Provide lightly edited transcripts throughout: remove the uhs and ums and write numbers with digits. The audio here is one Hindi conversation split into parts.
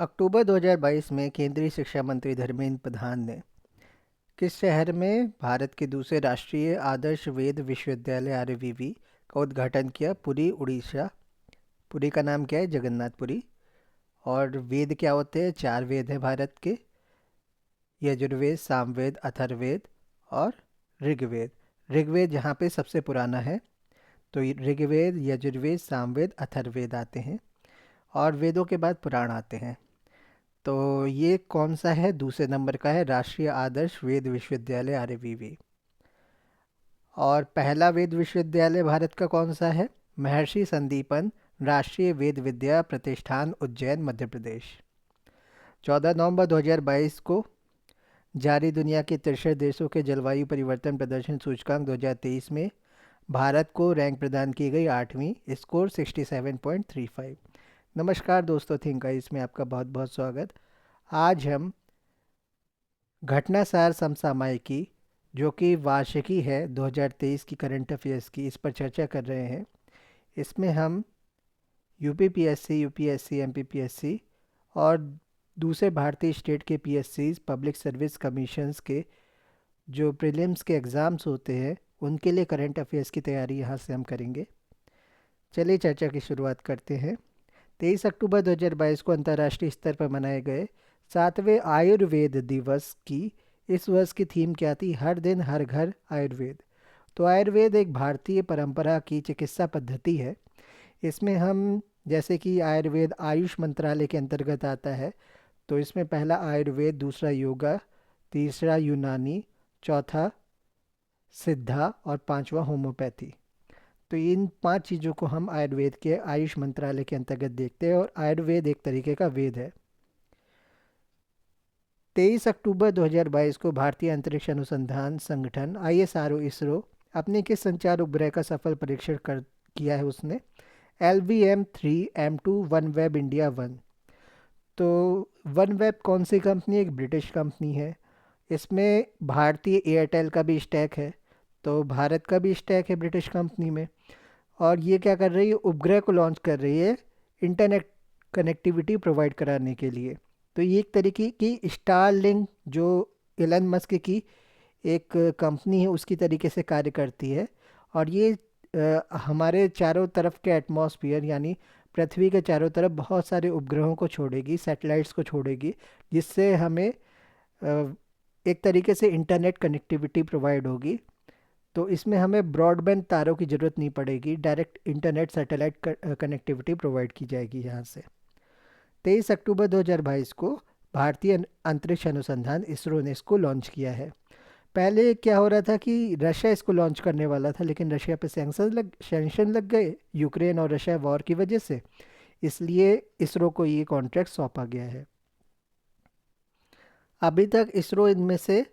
अक्टूबर 2022 में केंद्रीय शिक्षा मंत्री धर्मेंद्र प्रधान ने किस शहर में भारत के दूसरे राष्ट्रीय आदर्श वेद विश्वविद्यालय आरवीवी का उद्घाटन किया? पुरी, उड़ीसा। पुरी का नाम क्या है? जगन्नाथपुरी। और वेद क्या होते हैं? चार वेद हैं भारत के: यजुर्वेद, सामवेद, अथर्ववेद और ऋग्वेद। ऋग्वेद यहाँ पे सबसे पुराना है, तो ऋग्वेद, यजुर्वेद, सामवेद, अथर्ववेद आते हैं और वेदों के बाद पुराण आते हैं। तो ये कौन सा है? दूसरे नंबर का है राष्ट्रीय आदर्श वेद विश्वविद्यालय आरवीवी। और पहला वेद विश्वविद्यालय भारत का कौन सा है? महर्षि संदीपन राष्ट्रीय वेद विद्या प्रतिष्ठान, उज्जैन, मध्य प्रदेश। 14 नवंबर 2022 को जारी दुनिया के 63 देशों के जलवायु परिवर्तन प्रदर्शन सूचकांक 2023 में भारत को रैंक प्रदान की गई 8वीं, स्कोर 67.35। नमस्कार दोस्तों, थिंक गाइस में आपका बहुत बहुत स्वागत। आज हम घटनासार समसामयिकी, जो कि वार्षिकी है 2023 की करंट अफेयर्स की, इस पर चर्चा कर रहे हैं। इसमें हम यूपीपीएससी, यूपीएससी, एमपीपीएससी और दूसरे भारतीय स्टेट के पीएससीज, पब्लिक सर्विस कमीशंस के जो प्रीलिम्स के एग्ज़ाम्स होते हैं, उनके लिए करंट अफेयर्स की तैयारी यहाँ से हम करेंगे। चलिए चर्चा की शुरुआत करते हैं। 23 अक्टूबर 2022 को अंतर्राष्ट्रीय स्तर पर मनाए गए 7वें आयुर्वेद दिवस की इस वर्ष की थीम क्या थी? हर दिन हर घर आयुर्वेद। तो आयुर्वेद एक भारतीय परंपरा की चिकित्सा पद्धति है। इसमें हम, जैसे कि आयुर्वेद आयुष मंत्रालय के अंतर्गत आता है, तो इसमें पहला आयुर्वेद, दूसरा योगा, तीसरा यूनानी, चौथा सिद्धा और पांचवा होम्योपैथी। तो इन 5 चीज़ों को हम आयुर्वेद के आयुष मंत्रालय के अंतर्गत देखते हैं और आयुर्वेद एक तरीके का वेद है। 23 अक्टूबर 2022 को भारतीय अंतरिक्ष अनुसंधान संगठन आईएसआरओ इसरो अपने किस संचार उपग्रह का सफल परीक्षण किया है? उसने LVM-3 M2 one web India 1। तो वन वेब कौन सी कंपनी है? एक ब्रिटिश कंपनी है। इसमें भारतीय एयरटेल का भी स्टैक है, तो भारत का भी स्टैक है ब्रिटिश कंपनी में। और ये क्या कर रही है? उपग्रह को लॉन्च कर रही है इंटरनेट कनेक्टिविटी प्रोवाइड कराने के लिए। तो ये एक तरीके की स्टारलिंक, जो एलन मस्क की एक कंपनी है, उसकी तरीके से कार्य करती है। और ये हमारे चारों तरफ के एटमॉस्फेयर, यानी पृथ्वी के चारों तरफ बहुत सारे उपग्रहों को छोड़ेगी, सैटेलाइट्स को छोड़ेगी, जिससे हमें एक तरीके से इंटरनेट कनेक्टिविटी प्रोवाइड होगी। तो इसमें हमें ब्रॉडबैंड तारों की ज़रूरत नहीं पड़ेगी, direct internet satellite connectivity provide की जाएगी यहाँ से। 23 अक्टूबर 2022 को भारतीय अंतरिक्ष अनुसंधान इसरो ने इसको लॉन्च किया है। पहले क्या हो रहा था कि रशिया इसको लॉन्च करने वाला था, लेकिन रशिया पे सैंक्शन लग गए यूक्रेन और रशिया वॉर की वजह से, इसलिए इसरो को ये कॉन्ट्रैक्ट सौंपा गया है। अभी तक इसरो इनमें से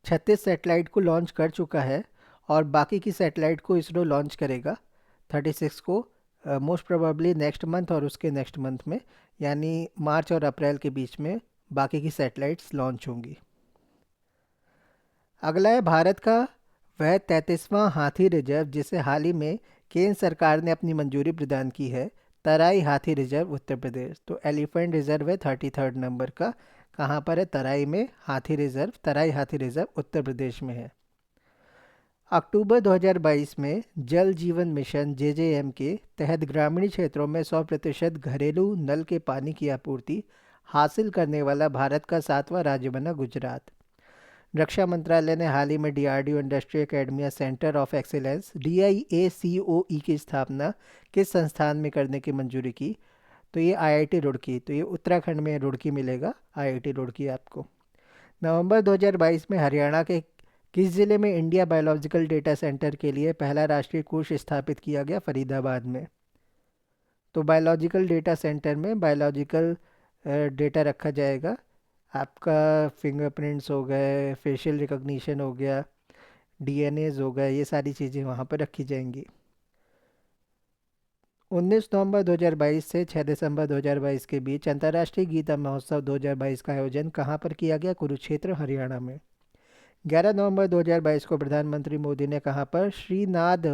36 सैटेलाइट को लॉन्च कर चुका है और बाकी की सैटेलाइट को इसरो लॉन्च करेगा 36 को, मोस्ट प्रोबेबली नेक्स्ट मंथ और उसके नेक्स्ट मंथ में, यानी मार्च और अप्रैल के बीच में बाकी की सैटेलाइट्स लॉन्च होंगी। अगला है भारत का वह 33वां हाथी रिजर्व, जिसे हाल ही में केंद्र सरकार ने अपनी मंजूरी प्रदान की है, तराई हाथी रिजर्व, उत्तर प्रदेश। तो एलिफेंट रिजर्व है 33rd नंबर का। कहाँ पर है? तराई में हाथी रिजर्व, तराई हाथी रिजर्व उत्तर प्रदेश में है। अक्टूबर 2022 में जल जीवन मिशन JJM के तहत ग्रामीण क्षेत्रों में 100% घरेलू नल के पानी की आपूर्ति हासिल करने वाला भारत का 7वां राज्य बना गुजरात। रक्षा मंत्रालय ने हाल ही में DRDO industry academia centre of excellence DIACOE की स्थापना किस संस्थान में करने की मंजूरी की? तो ये IIT रुड़की। तो ये उत्तराखंड में रुड़की मिलेगा, IIT रुड़की आपको। नवंबर 2022 में हरियाणा के किस जिले में इंडिया बायोलॉजिकल डेटा सेंटर के लिए पहला राष्ट्रीय कोष स्थापित किया गया? फरीदाबाद में। तो बायोलॉजिकल डेटा सेंटर में बायोलॉजिकल डेटा रखा जाएगा। आपका फिंगरप्रिंट्स हो गए, फेशियल रिकॉग्निशन हो गया, DNAs हो गए, ये सारी चीज़ें वहाँ पर रखी जाएंगी। 19 नवंबर 2022 से 6 दिसंबर 2022 के बीच अंतर्राष्ट्रीय गीता महोत्सव 2022 का आयोजन कहाँ पर किया गया? कुरुक्षेत्र, हरियाणा में। 11 नवंबर 2022 को प्रधानमंत्री मोदी ने कहाँ पर श्रीनाथ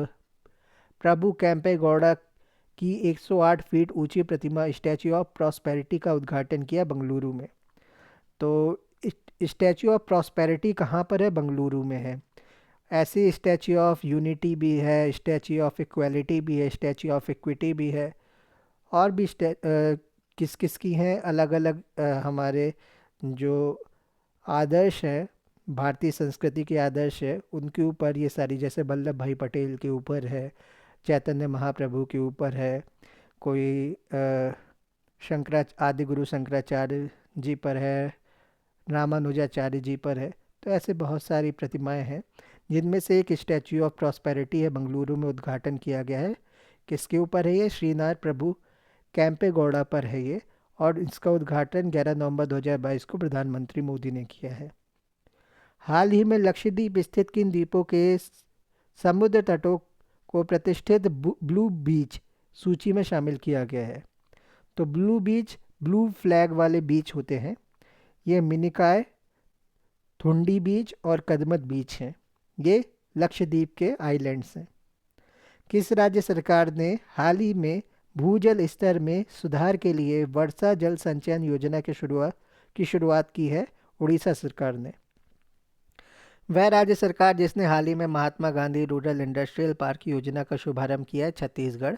प्रभु कैंपे गौड़ा की 108 फीट ऊंची प्रतिमा स्टैच्यू ऑफ प्रॉस्पेरिटी का उद्घाटन किया बेंगलुरु में। तो स्टैच्यू ऑफ प्रॉस्पेरिटी कहाँ पर है? बेंगलुरु में है। ऐसे स्टैच्यू ऑफ यूनिटी भी है, स्टैच्यू ऑफ इक्वालिटी भी है, स्टैच्यू ऑफ इक्विटी भी है, और भी किस किस की हैं अलग अलग हमारे जो आदर्श हैं, भारतीय संस्कृति के आदर्श है, उनके ऊपर ये सारी, जैसे वल्लभ भाई पटेल के ऊपर है, चैतन्य महाप्रभु के ऊपर है, कोई आदि गुरु शंकराचार्य जी पर है, रामानुजाचार्य जी पर है। तो ऐसे बहुत सारी प्रतिमाएं हैं, जिनमें से एक स्टैच्यू ऑफ प्रॉस्पेरिटी है, बेंगलुरु में उद्घाटन किया गया है। किसके ऊपर है ये? श्रीनाथ प्रभु कैंपेगौड़ा पर है ये, और इसका उद्घाटन 11 नवंबर 2022 को प्रधानमंत्री मोदी ने किया है। हाल ही में लक्षद्वीप स्थित किन द्वीपों के समुद्र तटों को प्रतिष्ठित ब्लू बीच सूची में शामिल किया गया है? तो ब्लू बीच, ब्लू फ्लैग वाले बीच होते हैं, ये मिनिकॉय, थुंडी बीच और कदमत बीच हैं। ये लक्षद्वीप के आइलैंड्स हैं। किस राज्य सरकार ने हाल ही में भूजल स्तर में सुधार के लिए वर्षा जल संचयन योजना की शुरुआत की है? उड़ीसा सरकार ने। वह राज्य सरकार जिसने हाल ही में Mahatma Gandhi rural industrial park योजना का शुभारंभ किया है? छत्तीसगढ़।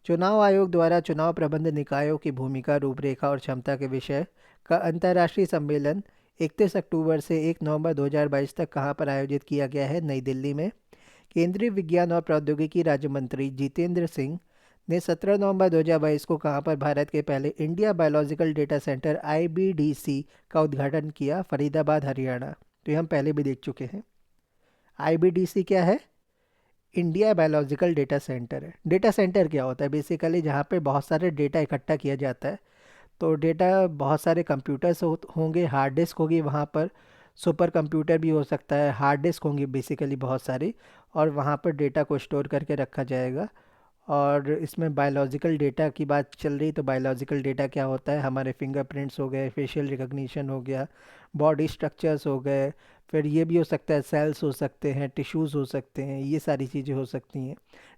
चुनाव आयोग द्वारा चुनाव प्रबंध निकायों की भूमिका, रूपरेखा और क्षमता के विषय का अंतर्राष्ट्रीय सम्मेलन 31 अक्टूबर से 1 नवंबर 2022 तक कहाँ पर आयोजित किया गया है? नई दिल्ली में। केंद्रीय विज्ञान और प्रौद्योगिकी राज्य मंत्री जितेंद्र सिंह ने 17 नवंबर 2022 को कहाँ पर भारत के पहले इंडिया बायोलॉजिकल डेटा सेंटर आईबीडीसी का उद्घाटन किया? फरीदाबाद, हरियाणा। तो ये हम पहले भी देख चुके हैं। आईबीडीसी क्या है? इंडिया बायोलॉजिकल डेटा सेंटर है। डेटा सेंटर क्या होता है? बेसिकली जहाँ पे बहुत सारे डेटा इकट्ठा किया जाता है। तो डेटा बहुत सारे कंप्यूटर्स होंगे, हार्ड डिस्क होगी वहाँ पर, सुपर कंप्यूटर भी हो सकता है, हार्ड डिस्क होंगी बेसिकली बहुत सारी, और वहाँ पर डेटा को स्टोर करके रखा जाएगा। और इसमें बायोलॉजिकल डेटा की बात चल रही, तो बायोलॉजिकल डेटा क्या होता है? हमारे फिंगरप्रिंट्स हो गए, फेशियल रिकग्निशन हो गया, बॉडी स्ट्रक्चर्स हो गए, फिर ये भी हो सकता है सेल्स हो सकते हैं, टिश्यूज़ हो सकते हैं, ये सारी चीज़ें हो सकती हैं,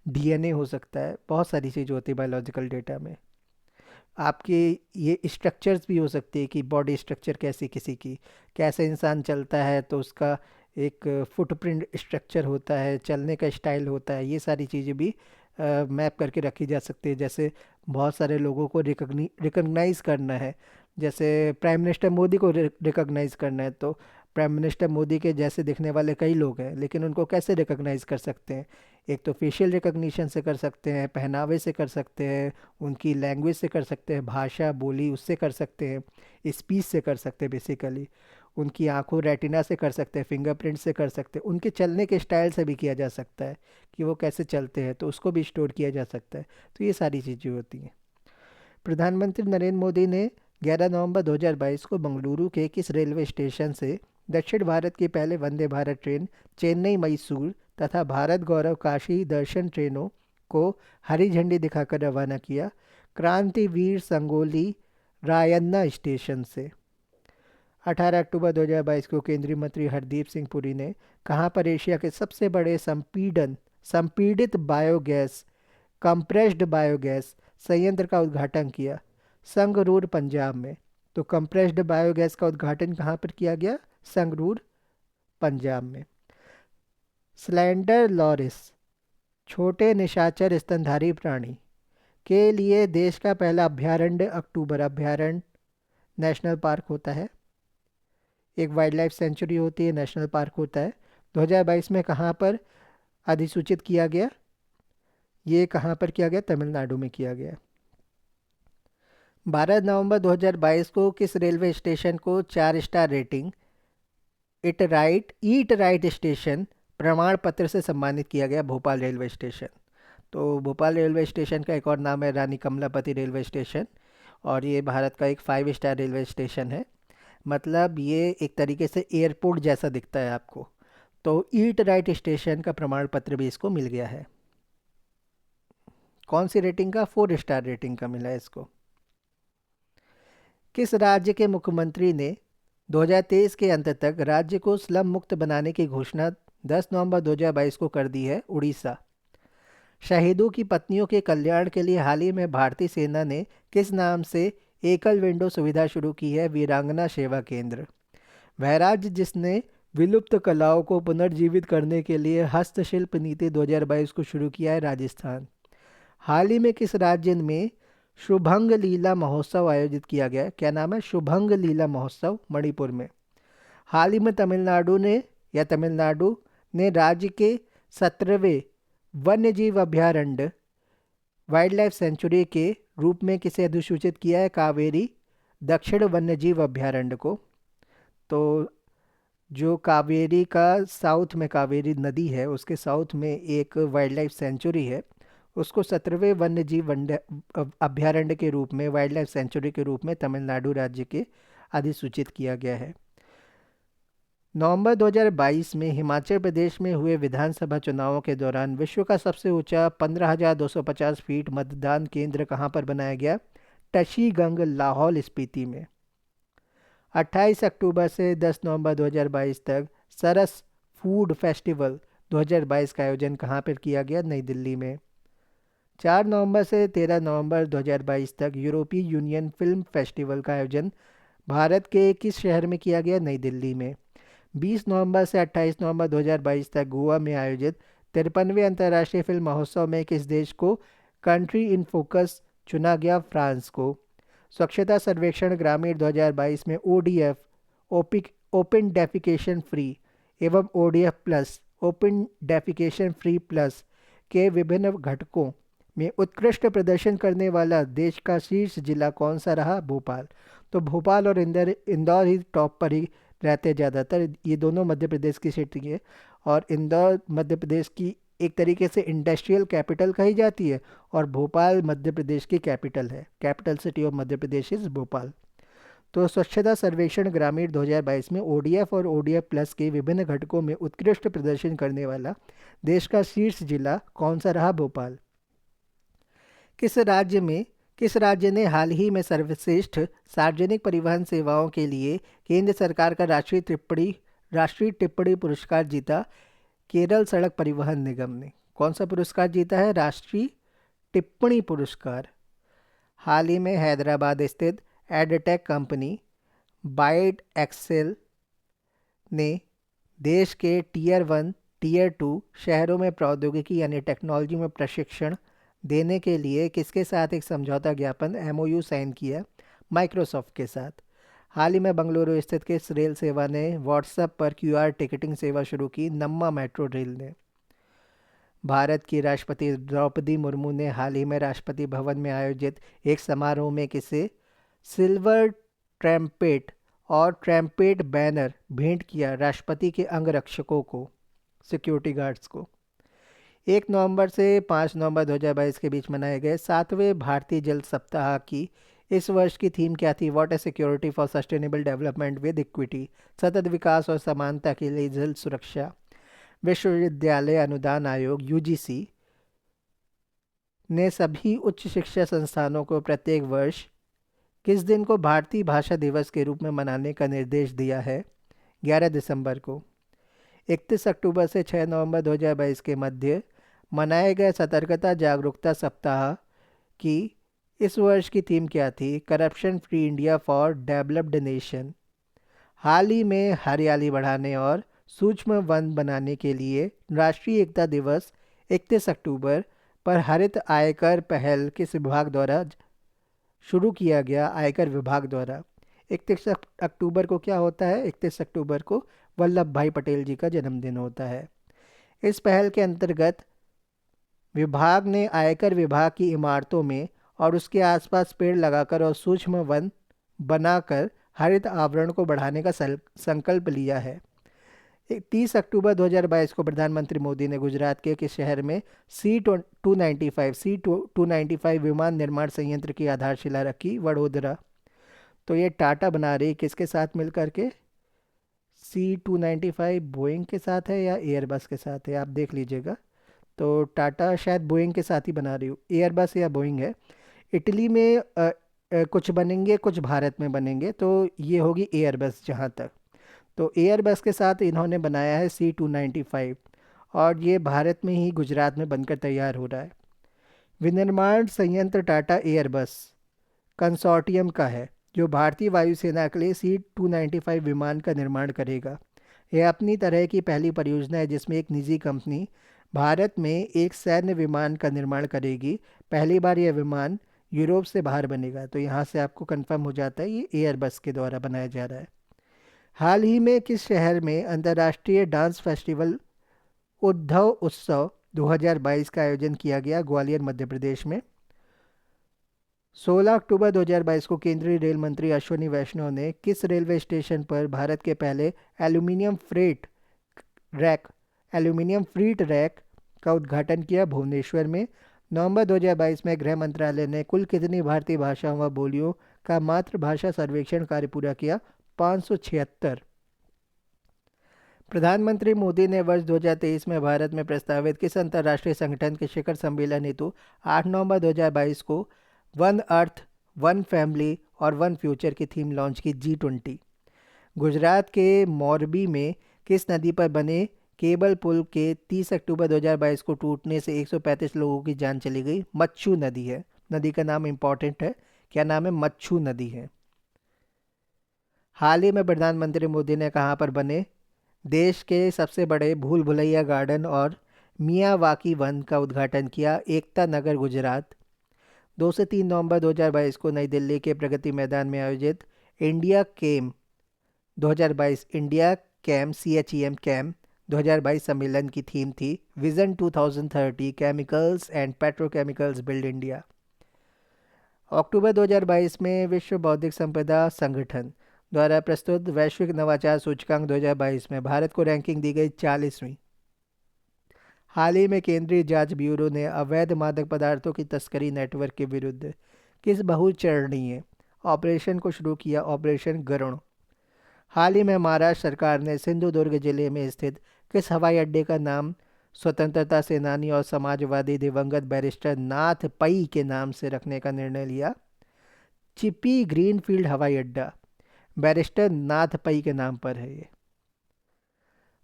डीएनए हो सकता है, बहुत सारी चीज़ें होती है बायोलॉजिकल डेटा में। आपके ये स्ट्रक्चर्स भी हो सकती है कि बॉडी स्ट्रक्चर कैसी किसी की, कैसे इंसान चलता है तो उसका एक फुटप्रिंट स्ट्रक्चर होता है, चलने का स्टाइल होता है, ये सारी चीज़ें भी मैप करके रखी जा सकती है। जैसे बहुत सारे लोगों को रिकग्नाइज़ करना है, जैसे प्राइम मिनिस्टर मोदी को रिकग्नाइज़ करना है, तो प्राइम मिनिस्टर मोदी के जैसे दिखने वाले कई लोग हैं, लेकिन उनको कैसे रिकग्नाइज़ कर सकते हैं? एक तो फेशियल रिकग्निशन से कर सकते हैं, पहनावे से कर सकते हैं, उनकी लैंग्वेज से कर सकते हैं, भाषा बोली उससे कर सकते हैं, स्पीच से कर सकते हैं, बेसिकली उनकी आंखों रेटिना से कर सकते हैं, फिंगरप्रिंट से कर सकते हैं, उनके चलने के स्टाइल से भी किया जा सकता है कि वो कैसे चलते हैं, तो उसको भी स्टोर किया जा सकता है। तो ये सारी चीज़ें होती हैं। प्रधानमंत्री नरेंद्र मोदी ने 11 नवंबर 2022 को बेंगलुरु के किस रेलवे स्टेशन से दक्षिण भारत की पहले वंदे भारत ट्रेन चेन्नई मैसूर तथा भारत गौरव काशी दर्शन ट्रेनों को हरी झंडी दिखाकर रवाना किया? क्रांतिवीर संगोली रायन्ना स्टेशन से। 18 अक्टूबर 2022 को केंद्रीय मंत्री हरदीप सिंह पुरी ने कहाँ पर एशिया के सबसे बड़े संपीड़ित बायोगैस कंप्रेस्ड बायोगैस संयंत्र का उद्घाटन किया? संगरूर, पंजाब में। तो कंप्रेस्ड बायोगैस का उद्घाटन कहाँ पर किया गया? संगरूर, पंजाब में। स्लेंडर लॉरिस, छोटे निशाचर स्तनधारी प्राणी के लिए देश का पहला अभ्यारण्य अक्टूबर अभ्यारण्य नेशनल पार्क होता है। एक वाइल्ड लाइफ सेंचुरी होती है, नेशनल पार्क होता है। 2022 में कहाँ पर अधिसूचित किया गया? ये कहाँ पर किया गया? तमिलनाडु में किया गया। 12 नवंबर 2022 को किस रेलवे स्टेशन को 4 star rating eat right station प्रमाण पत्र से सम्मानित किया गया? Bhopal railway station. तो भोपाल रेलवे स्टेशन का एक और नाम है रानी कमलापति रेलवे स्टेशन, और ये भारत का एक 5 स्टार रेलवे स्टेशन है। मतलब ये एक तरीके से एयरपोर्ट जैसा दिखता है आपको। तो ईट राइट स्टेशन का प्रमाण पत्र भी इसको मिल गया है। कौन सी रेटिंग का? 4 स्टार रेटिंग का मिला है इसको। किस राज्य के मुख्यमंत्री ने 2023 के अंत तक राज्य को स्लम मुक्त बनाने की घोषणा 10 नवंबर 2022 को कर दी है? उड़ीसा। शहीदों की पत्नियों के कल्याण के लिए हाल ही में भारतीय सेना ने किस नाम से एकल विंडो सुविधा शुरू की है? वीरांगना सेवा केंद्र। वह राज्य जिसने विलुप्त कलाओं को पुनर्जीवित करने के लिए हस्तशिल्प नीति 2022 को शुरू किया है? राजस्थान। हाल ही में किस राज्य में शुभंग लीला महोत्सव आयोजित किया गया है? क्या नाम है? शुभंग लीला महोत्सव, मणिपुर में। हाल ही में तमिलनाडु ने राज्य के 17वें वन्यजीव अभयारण्य वाइल्ड लाइफ सेंचुरी के रूप में किसे अधिसूचित किया है? कावेरी दक्षिण वन्यजीव अभयारण्य को। तो जो कावेरी का साउथ में कावेरी नदी है उसके साउथ में एक वाइल्ड लाइफ सेंचुरी है, उसको 17वें अभयारण्य के रूप में, वाइल्ड लाइफ सेंचुरी के रूप में तमिलनाडु राज्य के अधिसूचित किया गया है। नवंबर 2022 में हिमाचल प्रदेश में हुए विधानसभा चुनावों के दौरान विश्व का सबसे ऊंचा 15,250 फीट मतदान केंद्र कहां पर बनाया गया? टशीगंग, लाहौल स्पीति में। 28 अक्टूबर से 10 नवंबर 2022 तक सरस फूड फेस्टिवल 2022 का आयोजन कहां पर किया गया? नई दिल्ली में। 4 नवंबर से 13 नवंबर 2022 तक यूरोपीय यूनियन फिल्म फेस्टिवल का आयोजन भारत के किस शहर में किया गया? नई दिल्ली में। 20 नवंबर से 28 नवंबर 2022 तक गोवा में आयोजित 53वें अंतर्राष्ट्रीय फिल्म महोत्सव में किस देश को कंट्री इन फोकस चुना गया? फ्रांस को। स्वच्छता सर्वेक्षण ग्रामीण 2022 में ओडीएफ, ओपन डेफिकेशन फ्री एवं ODF plus, open defecation free plus के विभिन्न घटकों में उत्कृष्ट प्रदर्शन करने वाला देश का शीर्ष जिला कौन सा रहा? भोपाल। तो भोपाल और इंदौर ही टॉप पर ही रहते हैं ज़्यादातर। ये दोनों मध्य प्रदेश की सिटी है और इंदौर मध्य प्रदेश की एक तरीके से इंडस्ट्रियल कैपिटल कही जाती है और भोपाल मध्य प्रदेश की कैपिटल है। Capital city of Madhya Pradesh is Bhopal. तो स्वच्छता सर्वेक्षण ग्रामीण 2022 में ओडीएफ और ओडीएफ प्लस के विभिन्न घटकों में उत्कृष्ट प्रदर्शन करने वाला देश का शीर्ष जिला कौन सा रहा? भोपाल। किस राज्य ने हाल ही में सर्वश्रेष्ठ सार्वजनिक परिवहन सेवाओं के लिए केंद्र सरकार का राष्ट्रीय टिप्पणी पुरस्कार जीता? केरल सड़क परिवहन निगम ने। कौन सा पुरस्कार जीता है? राष्ट्रीय टिप्पणी पुरस्कार। हाल ही में हैदराबाद स्थित एडटेक कंपनी बाइट एक्सेल ने देश के टीयर 1, टीयर 2 शहरों में प्रौद्योगिकी यानी टेक्नोलॉजी में प्रशिक्षण देने के लिए किसके साथ एक समझौता ज्ञापन एमओयू साइन किया? माइक्रोसॉफ्ट के साथ। हाल ही में बंगलुरु स्थित किस रेल सेवा ने व्हाट्सएप पर क्यूआर टिकटिंग सेवा शुरू की? नम्मा मेट्रो रेल ने। भारत की राष्ट्रपति द्रौपदी मुर्मू ने हाल ही में राष्ट्रपति भवन में आयोजित एक समारोह में किसे सिल्वर ट्रैम्पेट और ट्रैम्पेट बैनर भेंट किया? राष्ट्रपति के अंगरक्षकों को, सिक्योरिटी गार्ड्स को। 1 नवंबर से 5 नवंबर 2022 के बीच मनाए गए 7वें भारतीय जल सप्ताह की इस वर्ष की थीम क्या थी? Water security for sustainable development with equity, सतत विकास और समानता के लिए जल सुरक्षा। विश्वविद्यालय अनुदान आयोग यूजीसी ने सभी उच्च शिक्षा संस्थानों को प्रत्येक वर्ष किस दिन को भारतीय भाषा दिवस के रूप में मनाने का निर्देश दिया है? 11 दिसंबर को। 31 अक्टूबर से 6 नवंबर 2022 के मध्य मनाए गए सतर्कता जागरूकता सप्ताह की इस वर्ष की थीम क्या थी? Corruption free India for developed nation. हाल ही में हरियाली बढ़ाने और सूक्ष्म वन बनाने के लिए राष्ट्रीय एकता दिवस 31 अक्टूबर पर हरित आयकर पहल किस विभाग द्वारा शुरू किया गया? आयकर विभाग द्वारा। 31 अक्टूबर को क्या होता है? 31 अक्टूबर को वल्लभ भाई पटेल जी का जन्मदिन होता है। इस पहल के अंतर्गत विभाग ने आयकर विभाग की इमारतों में और उसके आसपास पेड़ लगाकर और सूक्ष्म वन बनाकर हरित आवरण को बढ़ाने का संकल्प लिया है। 30 अक्टूबर 2022 को प्रधानमंत्री मोदी ने गुजरात के किस शहर में C295 विमान निर्माण संयंत्र की आधारशिला रखी? वडोदरा। तो ये टाटा बना रही किसके साथ मिलकर के? C295 बोइंग के साथ है या एयरबस के साथ है, आप देख लीजिएगा। तो टाटा शायद बोइंग के साथ ही बना रही हो, एयरबस या बोइंग है। इटली में कुछ बनेंगे, कुछ भारत में बनेंगे, तो ये होगी एयरबस जहाँ तक। तो एयरबस के साथ इन्होंने बनाया है C295 और ये भारत में ही गुजरात में बनकर तैयार हो रहा है। विनिर्माण संयंत्र टाटा एयरबस कंसोर्टियम का है, जो भारतीय वायुसेना के लिए C-295 विमान का निर्माण करेगा। यह अपनी तरह की पहली परियोजना है जिसमें एक निजी कंपनी भारत में एक सैन्य विमान का निर्माण करेगी। पहली बार यह विमान यूरोप से बाहर बनेगा, तो यहाँ से आपको कंफर्म हो जाता है ये एयरबस के द्वारा बनाया जा रहा है। हाल ही में किस शहर में अंतर्राष्ट्रीय डांस फेस्टिवल उद्धव उत्सव 2022 का आयोजन किया गया? ग्वालियर, मध्य प्रदेश में। 16 अक्टूबर 2022 को केंद्रीय रेल मंत्री अश्विनी वैष्णव ने किस रेलवे स्टेशन पर भारत के पहले aluminium freight rake aluminium freight rake का उद्घाटन किया? भुवनेश्वर में। नवंबर 2022 में गृह मंत्रालय ने कुल कितनी भारतीय भाषाओं व बोलियों का मातृभाषा सर्वेक्षण कार्य पूरा किया? 576। प्रधानमंत्री मोदी ने वर्ष 2023 में भारत में प्रस्तावित किस अंतर्राष्ट्रीय संगठन के शिखर सम्मेलन हेतु 8 नवंबर 2022 को वन अर्थ, वन फैमिली और वन फ्यूचर की थीम लॉन्च की? G20। गुजरात के मोरबी में किस नदी पर बने केबल पुल के 30 अक्टूबर 2022 को टूटने से 135 लोगों की जान चली गई? मच्छू नदी है। नदी का नाम इंपॉर्टेंट है, क्या नाम है? मच्छू नदी है। हाल ही में प्रधानमंत्री मोदी ने कहाँ पर बने देश के सबसे बड़े भूल भुलैया गार्डन और मियावाकी वन का उद्घाटन किया? एकता नगर, गुजरात। 2 से 3 नवंबर 2022 को नई दिल्ली के प्रगति मैदान में आयोजित India cam 2022 India cam CHEM cam 2022 सम्मेलन की थीम थी vision 2030 chemicals and petrochemicals build India. अक्टूबर 2022 में विश्व बौद्धिक संपदा संगठन द्वारा प्रस्तुत वैश्विक नवाचार सूचकांक 2022 में भारत को रैंकिंग दी गई 40वीं। हाल ही में केंद्रीय जांच ब्यूरो ने अवैध मादक पदार्थों की तस्करी नेटवर्क के विरुद्ध किस बहुचरणीय ऑपरेशन को शुरू किया? ऑपरेशन गरुण। हाल ही में महाराष्ट्र सरकार ने सिंधुदुर्ग जिले में स्थित किस हवाई अड्डे का नाम स्वतंत्रता सेनानी और समाजवादी दिवंगत बैरिस्टर नाथ पई के नाम से रखने का निर्णय लिया? चिपी ग्रीनफील्ड हवाई अड्डा बैरिस्टर नाथ पई के नाम पर है ये।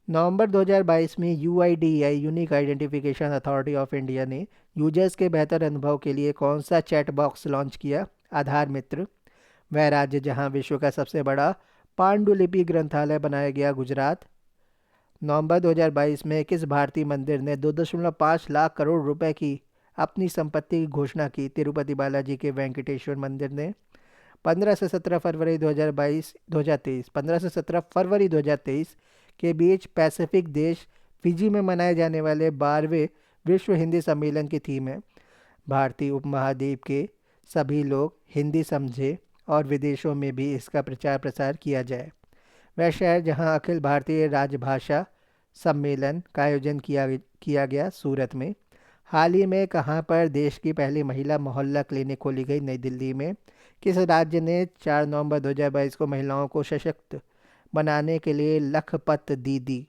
नवंबर 2022 में UIDAI unique identification authority of India ने यूजर्स के बेहतर अनुभव के लिए कौन सा चैट बॉक्स लॉन्च किया? आधार मित्र। वह राज्य जहां विश्व का सबसे बड़ा पांडुलिपि ग्रंथालय बनाया गया? गुजरात। नवंबर 2022 में किस भारतीय मंदिर ने 2.5 लाख करोड़ रुपए की अपनी संपत्ति की घोषणा की? तिरुपति बालाजी के वेंकटेश्वर मंदिर ने। 15 से 17 फरवरी 2023 15 से 17 फरवरी 2023 के बीच पैसिफिक देश फिजी में मनाए जाने वाले 12वें विश्व हिंदी सम्मेलन की थीम है भारतीय उपमहाद्वीप के सभी लोग हिंदी समझे और विदेशों में भी इसका प्रचार प्रसार किया जाए। वह शहर जहां अखिल भारतीय राजभाषा सम्मेलन का आयोजन किया गया? सूरत में। हाल ही में कहां पर देश की पहली महिला मोहल्ला क्लिनिक खोली गई? नई दिल्ली में। किस राज्य ने 4 नवंबर 2022 को महिलाओं को सशक्त बनाने के लिए लखपत दीदी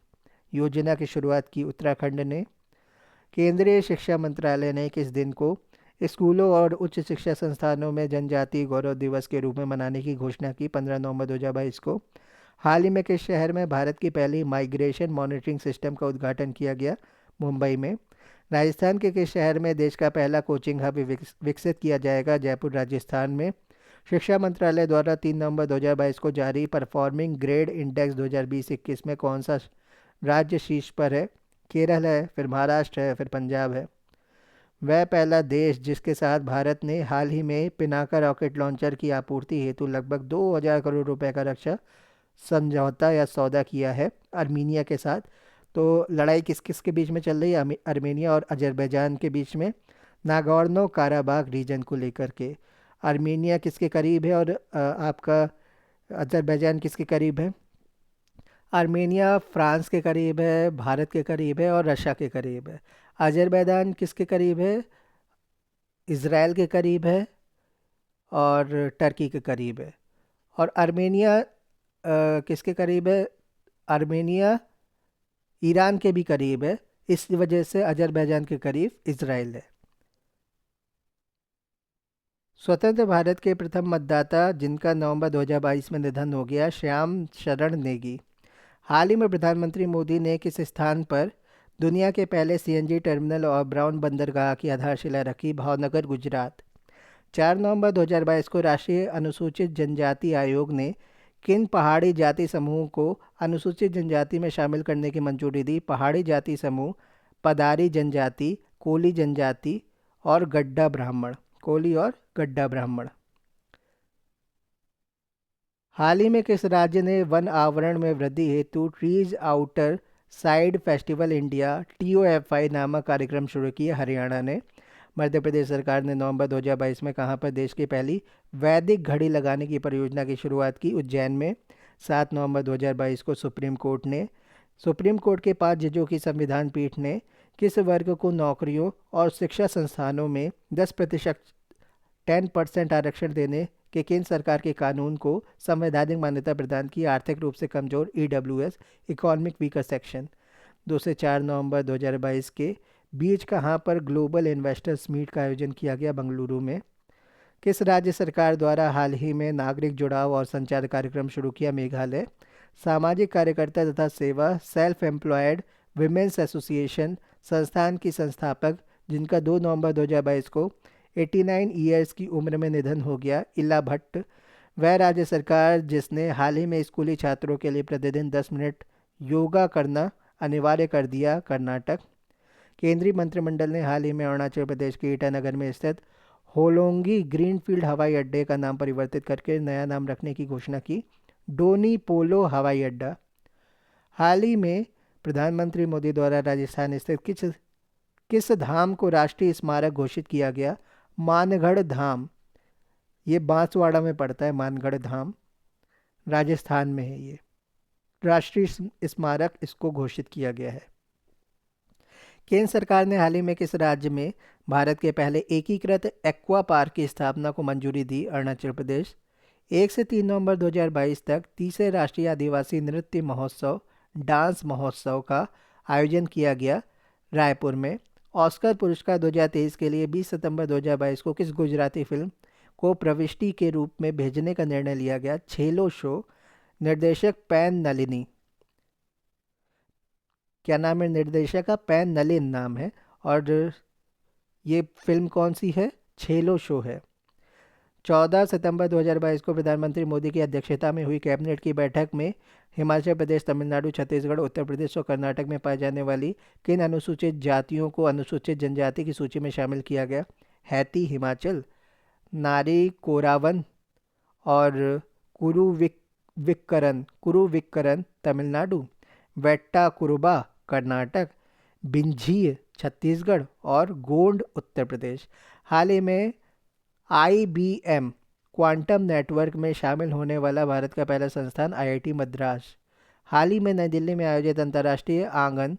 योजना की शुरुआत की? उत्तराखंड ने। केंद्रीय शिक्षा मंत्रालय ने किस दिन को स्कूलों और उच्च शिक्षा संस्थानों में जनजातीय गौरव दिवस के रूप में मनाने की घोषणा की? 15 नवंबर 2022 को। हाल ही में किस शहर में भारत की पहली माइग्रेशन मॉनिटरिंग सिस्टम का उद्घाटन किया गया? मुंबई में। राजस्थान के किस शहर में देश का पहला कोचिंग हब विकसित किया जाएगा? जयपुर, राजस्थान में। शिक्षा मंत्रालय द्वारा 3 नवंबर 2022 को जारी परफॉर्मिंग ग्रेड इंडेक्स 2020-21 में कौन सा राज्य शीर्ष पर है? केरल है, फिर महाराष्ट्र है, फिर पंजाब है। वह पहला देश जिसके साथ भारत ने हाल ही में पिनाका रॉकेट लॉन्चर की आपूर्ति हेतु लगभग 2000 करोड़ रुपए का रक्षा समझौता या सौदा किया है? आर्मीनिया के साथ। तो लड़ाई किस किस के बीच में चल रही है? आर्मेनिया और अजरबैजान के बीच में, नागोर्नो काराबाग रीजन को लेकर के। आर्मेनिया किसके करीब है और आपका अजरबैजान किसके करीब है? आर्मेनिया फ्रांस के करीब है, भारत के करीब है और रशिया के करीब है। अजरबैजान किसके करीब है? इज़राइल के करीब है और टर्की के करीब है। और आर्मेनिया किसके करीब है? आर्मेनिया ईरान के भी करीब है, इस वजह से अजरबैजान के करीब इज़राइल है। स्वतंत्र भारत के प्रथम मतदाता जिनका नवंबर 2022 में निधन हो गया, श्याम शरण नेगी। हाल ही में प्रधानमंत्री मोदी ने किस स्थान पर दुनिया के पहले सीएनजी टर्मिनल और ब्राउन बंदरगाह की आधारशिला रखी, भावनगर गुजरात। 4 नवंबर 2022 को राष्ट्रीय अनुसूचित जनजाति आयोग ने किन पहाड़ी जाति समूहों को अनुसूचित जनजाति में शामिल करने की मंजूरी दी? पहाड़ी जाति समूह पदारी जनजाति, कोली जनजाति और गड्ढा ब्राह्मण। कोली और गड्ढा ब्राह्मण। हाल ही में किस राज्य ने वन आवरण में वृद्धि हेतु trees outer side festival India TOFI नामक कार्यक्रम शुरू किया? हरियाणा ने। मध्य प्रदेश सरकार ने नवंबर 2022 में कहां पर देश की पहली वैदिक घड़ी लगाने की परियोजना की शुरुआत की? उज्जैन में। 7 नवंबर 2022 को सुप्रीम कोर्ट के 5 जजों की संविधान पीठ ने किस वर्ग को नौकरियों और शिक्षा संस्थानों में 10% आरक्षण देने के केंद्र सरकार के कानून को संवैधानिक मान्यता प्रदान की? आर्थिक रूप से कमजोर EWS, इकोनॉमिक वीकर सेक्शन। 2 से 4 नवंबर 2022 के बीच कहां पर ग्लोबल इन्वेस्टर्स मीट का आयोजन किया गया? बेंगलुरु में। किस राज्य सरकार द्वारा हाल ही में नागरिक जुड़ाव और संचार कार्यक्रम शुरू किया? मेघालय। सामाजिक कार्यकर्ता तथा सेवा सेल्फ एम्प्लॉयड विमेंस एसोसिएशन संस्थान की संस्थापक जिनका 2 नवंबर 2022 को 89 ईयर्स की उम्र में निधन हो गया, इला भट्ट। वह राज्य सरकार जिसने हाल ही में स्कूली छात्रों के लिए प्रतिदिन 10 मिनट योगा करना अनिवार्य कर दिया, कर्नाटक। केंद्रीय मंत्रिमंडल ने हाल ही में अरुणाचल प्रदेश के ईटानगर में स्थित होलोंगी ग्रीनफील्ड हवाई अड्डे का नाम परिवर्तित करके नया नाम रखने की घोषणा की, डोनी पोलो हवाई अड्डा। हाल ही में प्रधानमंत्री मोदी द्वारा राजस्थान स्थित किस धाम को राष्ट्रीय स्मारक घोषित किया गया? मानगढ़ धाम। ये बांसवाड़ा में पड़ता है, मानगढ़ धाम राजस्थान में है। ये राष्ट्रीय स्मारक इसको घोषित किया गया है। केंद्र सरकार ने हाल ही में किस राज्य में भारत के पहले एकीकृत एक्वा पार्क की स्थापना को मंजूरी दी? अरुणाचल प्रदेश। 1 से 3 नवंबर 2022 तक तीसरे राष्ट्रीय आदिवासी नृत्य महोत्सव डांस महोत्सव का आयोजन किया गया, रायपुर में। ऑस्कर पुरस्कार 2023 के लिए 20 सितंबर 2022 को किस गुजराती फिल्म को प्रविष्टि के रूप में भेजने का निर्णय लिया गया? छेलो शो। निर्देशक पैन नलिनी। क्या नाम है निर्देशक का? पैन नलिन नाम है। और ये फिल्म कौन सी है? छेलो शो है। 14 सितंबर 2022 को प्रधानमंत्री मोदी की अध्यक्षता में हुई कैबिनेट की बैठक में हिमाचल प्रदेश, तमिलनाडु, छत्तीसगढ़, उत्तर प्रदेश और कर्नाटक में पाई जाने वाली किन अनुसूचित जातियों को अनुसूचित जनजाति की सूची में शामिल किया गया? हैती हिमाचल, नारी कोरावन और कुरुविक्करन तमिलनाडु, वेट्टा कुरुबा कर्नाटक, बिंझी छत्तीसगढ़ और गोंड उत्तर प्रदेश। हाल ही में IBM क्वांटम नेटवर्क में शामिल होने वाला भारत का पहला संस्थान IIT मद्रास। हाल ही में नई दिल्ली में आयोजित अंतर्राष्ट्रीय आंगन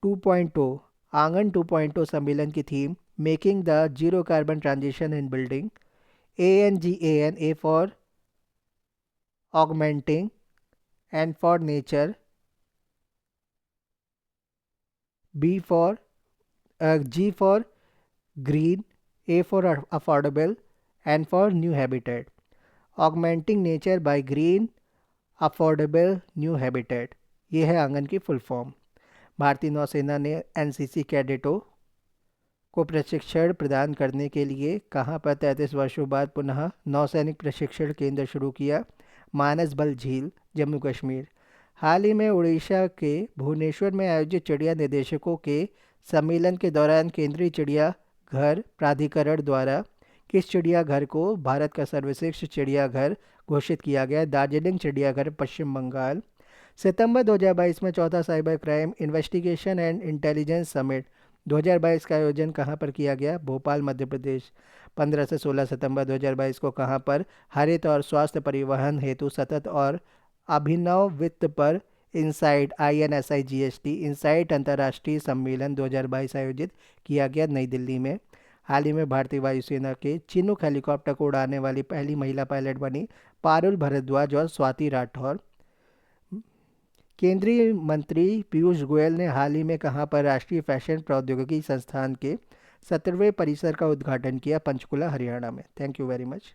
2.0 सम्मेलन की theme making the zero carbon transition in building. ANGAN, A for augmenting, N for nature, G for green, A for affordable, N for new habitat. Augmenting nature by green affordable new habitat, ये है आंगन की फुल फॉर्म। भारतीय नौसेना ने NCC कैडेटों को प्रशिक्षण प्रदान करने के लिए कहां पर 33 वर्षों बाद पुनः नौसैनिक प्रशिक्षण केंद्र शुरू किया? मानसबल झील, जम्मू कश्मीर। हाल ही में उड़ीसा के भुवनेश्वर में आयोजित चिड़िया निदेशकों के सम्मेलन के दौरान केंद्रीय चिड़ियाघर प्राधिकरण द्वारा किस चिड़ियाघर को भारत का सर्वश्रेष्ठ चिड़ियाघर घोषित किया गया? दार्जिलिंग चिड़ियाघर, पश्चिम बंगाल। सितंबर 2022 में चौथा cyber crime investigation and intelligence summit 2022 का आयोजन कहां पर किया गया? भोपाल, मध्य प्रदेश। 15 से 16 सितंबर 2022 को कहां पर हरित और स्वास्थ्य परिवहन हेतु सतत और अभिनव वित्त पर इनसाइट INSIGST इनसाइट अंतर्राष्ट्रीय सम्मेलन 2022 आयोजित किया गया, नई दिल्ली में। हाल ही में भारतीय वायुसेना के चिनूक हेलीकॉप्टर को उड़ाने वाली पहली महिला पायलट बनी पारुल भरद्वाज और स्वाति राठौर। केंद्रीय मंत्री पीयूष गोयल ने हाल ही में कहां पर राष्ट्रीय फैशन प्रौद्योगिकी संस्थान के 17वें परिसर का उद्घाटन किया? पंचकुला, हरियाणा में। Thank you very much.